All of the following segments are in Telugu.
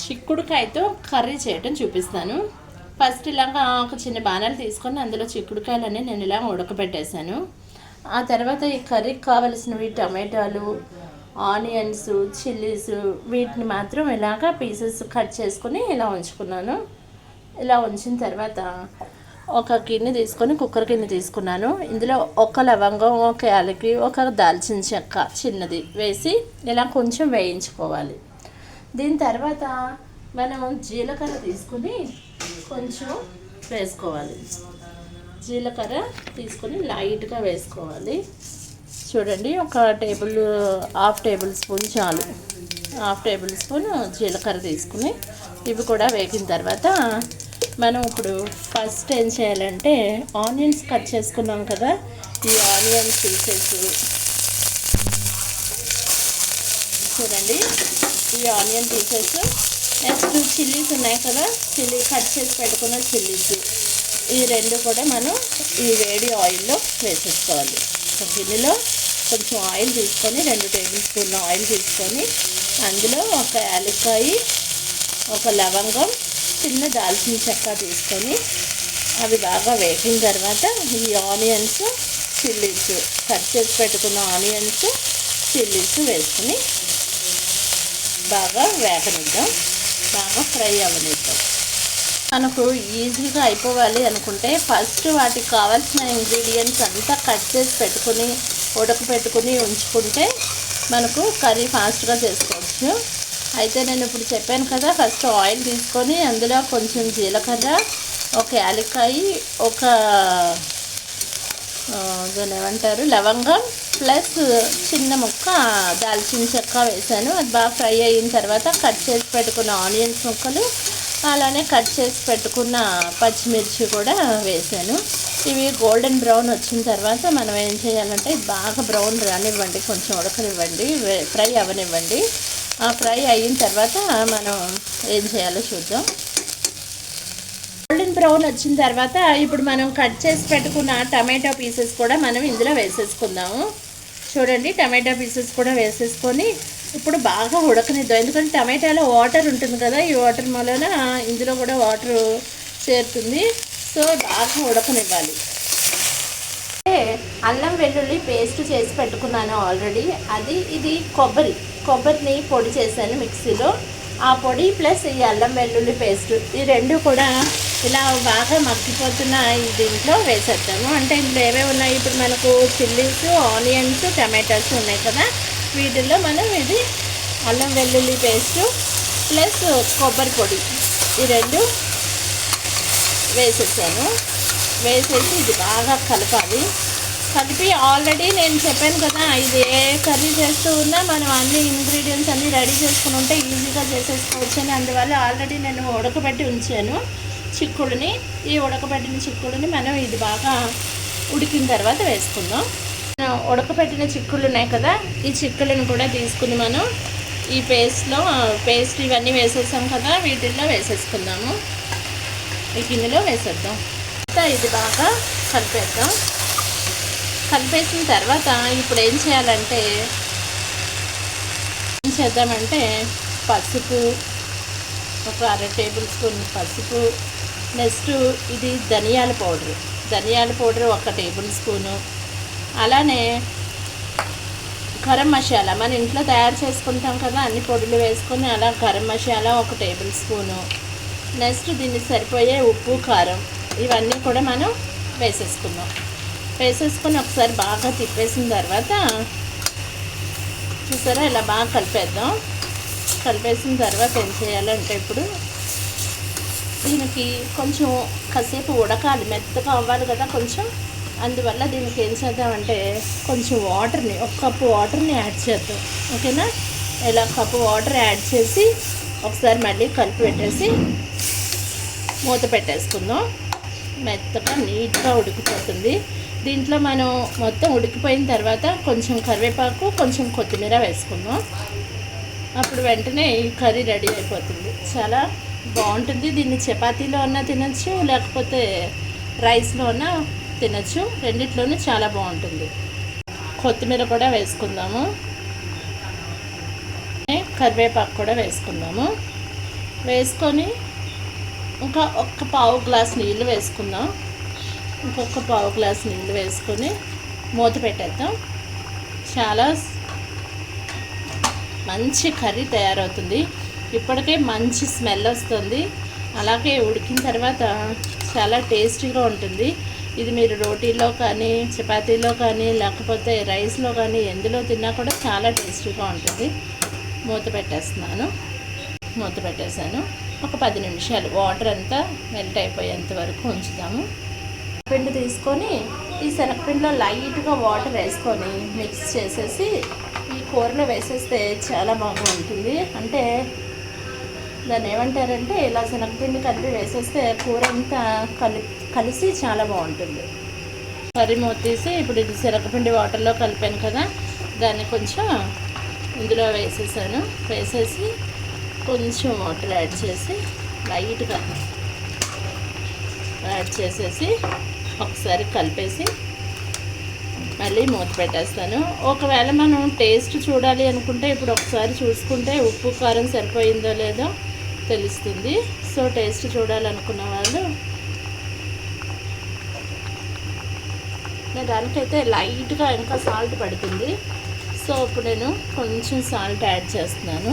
చిక్కుడుకాయతో కర్రీ చేయటం చూపిస్తాను. ఫస్ట్ ఇలాగా ఒక చిన్న బాణాలు తీసుకొని అందులో చిక్కుడుకాయలన్నీ నేను ఇలా ఉడకబెట్టేశాను. ఆ తర్వాత ఈ కర్రీకి కావలసినవి టమాటాలు, ఆనియన్స్, చిల్లీస్ వీటిని మాత్రం ఇలాగా పీసెస్ కట్ చేసుకొని ఇలా ఉంచుకున్నాను. ఇలా ఉంచిన తర్వాత ఒక గిన్నె తీసుకొని కుక్కర్ గిన్నె తీసుకున్నాను. ఇందులో ఒక లవంగం, ఒక యాలకి, ఒక దాల్చిన చెక్క చిన్నది వేసి ఇలా కొంచెం వేయించుకోవాలి. దీని తర్వాత మనం జీలకర్ర తీసుకుని కొంచెం వేసుకోవాలి. జీలకర్ర తీసుకొని లైట్గా వేసుకోవాలి. చూడండి, ఒక హాఫ్ టేబుల్ స్పూన్ చాలు. హాఫ్ టేబుల్ స్పూన్ జీలకర్ర తీసుకుని ఇవి కూడా వేగిన తర్వాత మనం ఇప్పుడు ఫస్ట్ ఏం చేయాలంటే ఆనియన్స్ కట్ చేసుకున్నాం కదా, ఈ ఆనియన్స్ తీసేసి చూడండి, ఈ ఆనియన్ పీసెస్, నెక్స్ట్ చిల్లీస్ ఉన్నాయి కదా, కట్ చేసి పెట్టుకున్న చిల్లీస్, ఈ రెండు కూడా మనం ఈ వేడి ఆయిల్లో వేసేసుకోవాలి. ఒక గిన్నెలో కొంచెం ఆయిల్ తీసుకొని 2 టేబుల్ స్పూన్ల ఆయిల్ తీసుకొని అందులో ఒక యాలక్కాయ, ఒక లవంగం, చిన్న దాల్చిన చెక్క తీసుకొని అవి బాగా వేగిన తర్వాత ఈ ఆనియన్స్, చిల్లీస్, కట్ చేసి పెట్టుకున్న ఆనియన్స్, చిల్లీస్ వేసుకుని బాగా వేగనిద్దాం, బాగా ఫ్రై అవ్వనిద్దాం. మనకు ఈజీగా అయిపోవాలి అనుకుంటే ఫస్ట్ వాటికి కావాల్సిన ఇంగ్రీడియంట్స్ అంతా కట్ చేసి పెట్టుకుని ఉడకపెట్టుకుని ఉంచుకుంటే మనకు కర్రీ ఫాస్ట్గా చేసుకోవచ్చు. అయితే నేను ఇప్పుడు చెప్పాను కదా, ఫస్ట్ ఆయిల్ తీసుకొని అందులో కొంచెం జీలకర్ర, ఒక యాలక్కాయ, ఒక దాన్ని ఏమంటారు లవంగం, ప్లస్ చిన్న ముక్క దాల్చిన చెక్క వేసాను. అది బాగా ఫ్రై అయిన తర్వాత కట్ చేసి పెట్టుకున్న ఆనియన్స్ ముక్కలు, అలానే కట్ చేసి పెట్టుకున్న పచ్చిమిర్చి కూడా వేసాను. ఇవి గోల్డెన్ బ్రౌన్ వచ్చిన తర్వాత మనం ఏం చేయాలంటే బాగా బ్రౌన్ రానివ్వండి, కొంచెం ఉడకనివ్వండి, ఫ్రై అవ్వనివ్వండి. ఆ ఫ్రై అయిన తర్వాత మనం ఏం చేయాలో చూద్దాం. గోల్డెన్ బ్రౌన్ వచ్చిన తర్వాత ఇప్పుడు మనం కట్ చేసి పెట్టుకున్న టమాటో పీసెస్ కూడా మనం ఇందులో వేసేసుకుందాము. చూడండి, టమాటో పీసెస్ కూడా వేసేసుకొని ఇప్పుడు బాగా ఉడకనిద్దాం. ఎందుకంటే టమాటాలో వాటర్ ఉంటుంది కదా, ఈ వాటర్ వలన ఇందులో కూడా వాటర్ చేరుతుంది. సో బాగా ఉడకనివ్వాలి. అల్లం వెల్లుల్లి పేస్ట్ చేసి పెట్టుకున్నాను ఆల్రెడీ. ఇది కొబ్బరిని పొడి చేశాను మిక్సీలో. ఆ పొడి ప్లస్ ఈ అల్లం వెల్లుల్లి పేస్ట్, ఈ రెండు కూడా ఇలా బాగా మగ్గిపోతున్న ఈ దీంట్లో వేసేస్తాను. అంటే ఇందులో ఏమేమి ఉన్నాయి, ఇప్పుడు మనకు చిల్లీస్, ఆనియన్స్, టమాటాస్ ఉన్నాయి కదా, వీటిల్లో మనం ఇది అల్లం వెల్లుల్లి పేస్టు ప్లస్ కొబ్బరి పొడి ఈ రెండు వేసేసాను. వేసేసి ఇది బాగా కలపాలి. కలిపి ఆల్రెడీ నేను చెప్పాను కదా, ఇది ఏ కర్రీ చేస్తూ ఉన్నా మనం అన్ని ఇంగ్రీడియంట్స్ అన్నీ రెడీ చేసుకుని ఉంటే ఈజీగా చేసేసుకోవచ్చు అని, అందువల్ల ఆల్రెడీ నేను ఉడకబెట్టి ఉంచాను చిక్కుడుని. ఈ ఉడకబెట్టిన చిక్కుడుని మనం ఇది బాగా ఉడికిన తర్వాత వేసుకుందాం. ఉడకబెట్టిన చిక్కుళ్ళు ఉన్నాయి కదా, ఈ చిక్కులను కూడా తీసుకుని మనం ఈ పేస్ట్ ఇవన్నీ వేసేసాం కదా, వీటిల్లో వేసేసుకుందాము. ఈ గిన్నెలో వేసేద్దాం. ఇది బాగా కలిపేద్దాం. కలిపేసిన తర్వాత ఇప్పుడు ఏం చేద్దామంటే పసుపు, ఒక 1/2 టేబుల్ స్పూన్ పసుపు, నెక్స్ట్ ఇది ధనియాల పౌడర్ 1 టేబుల్ స్పూను, అలానే గరం మసాలా మన ఇంట్లో తయారు చేసుకుంటాం కదా, అన్ని పొడులు వేసుకొని అలా garam masala 1 table spoon, next దీనికి సరిపోయే ఉప్పు, కారం ఇవన్నీ కూడా మనం వేసేసుకుని ఒకసారి బాగా తిప్పేసిన తర్వాత చూసారా ఇలా బాగా కలిపేద్దాం. కలిపేసిన తర్వాత ఏం చేయాలంటే ఇప్పుడు దీనికి కొంచెం కాసేపు ఉడకాలి, మెత్తగా అవ్వాలి కదా కొంచెం. అందువల్ల దీనికి ఏం చేద్దామంటే కొంచెం వాటర్ని, 1 కప్పు వాటర్ని యాడ్ చేద్దాం. ఓకేనా, ఇలా కప్పు వాటర్ యాడ్ చేసి ఒకసారి మళ్ళీ కలిపి పెట్టేసి మూత పెట్టేసుకుందాం. మెత్తగా నీట్గా ఉడికిపోతుంది. దీంట్లో మనం మొత్తం ఉడికిపోయిన తర్వాత కొంచెం కరివేపాకు, కొంచెం కొత్తిమీర వేసుకుందాం. అప్పుడు వెంటనే ఈ కర్రీ రెడీ అయిపోతుంది. చాలా బాగుంటుంది. దీన్ని చపాతీలో అన్నా తినచ్చు, లేకపోతే రైస్లో అన్నా తినచ్చు, రెండిట్లోనూ చాలా బాగుంటుంది. కొత్తిమీర కూడా వేసుకుందాము, కరివేపాకు కూడా వేసుకుందాము. వేసుకొని ఇంకా ఒక్క పావు గ్లాస్ నీళ్ళు వేసుకుందాం. ఇంకొక పావు గ్లాస్ నీళ్ళు వేసుకొని మూత పెట్టేద్దాం. చాలా మంచి కర్రీ తయారవుతుంది. ఇప్పటికే మంచి స్మెల్ వస్తుంది. అలాగే ఉడికిన తర్వాత చాలా టేస్టీగా ఉంటుంది. ఇది మీరు రోటీలో కానీ, చపాతీలో కానీ, లేకపోతే రైస్లో కానీ ఎందులో తిన్నా కూడా చాలా టేస్టీగా ఉంటుంది. మూత పెట్టేసాను. ఒక 10 నిమిషాలు వాటర్ అంతా మెల్ట్ అయిపోయేంత వరకు ఉంచుదాము. పిండి తీసుకొని ఈ శనగపిండిలో లైట్గా వాటర్ వేసుకొని మిక్స్ చేసేసి ఈ కూరలో వేసేస్తే చాలా బాగుంటుంది. అంటే దాన్ని ఏమంటారంటే ఇలా శనగపిండి కలిపి వేసేస్తే కూర అంతా కలిసి చాలా బాగుంటుంది. కర్రీ మూత తీసి ఇప్పుడు ఇది శనగపిండి వాటర్లో కలిపాను కదా, దాన్ని కొంచెం ఇందులో వేసేసి కొంచెం వాటర్ యాడ్ చేసి లైట్గా యాడ్ చేసేసి ఒకసారి కలిపేసి మళ్ళీ మూత పెట్టేస్తాను. ఒకవేళ మనం టేస్ట్ చూడాలి అనుకుంటే ఇప్పుడు ఒకసారి చూసుకుంటే ఉప్పు కారం సరిపోయిందో లేదో తెలుస్తుంది. సో టేస్ట్ చూడాలనుకున్న వాళ్ళు దానికైతే లైట్గా ఇంకా సాల్ట్ పడుతుంది. సో ఇప్పుడు నేను కొంచెం సాల్ట్ యాడ్ చేస్తున్నాను.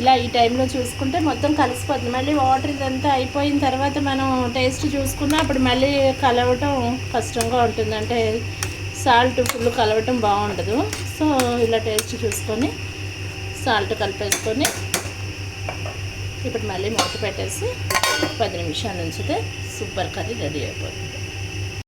ఇలా ఈ టైంలో చూసుకుంటే మొత్తం కలిసిపోతుంది. మళ్ళీ వాటర్ ఇదంతా అయిపోయిన తర్వాత మనం టేస్ట్ చూసుకున్నా అప్పుడు మళ్ళీ కలవటం కష్టంగా ఉంటుంది. అంటే సాల్ట్ ఫుల్ కలవటం బాగుండదు. సో ఇలా టేస్ట్ చూసుకొని సాల్ట్ కలిపేసుకొని ఇప్పుడు మళ్ళీ మూత పెట్టేసి 10 నిమిషాలు ఉంచితే సూపర్ కర్రీ రెడీ అయిపోతుంది.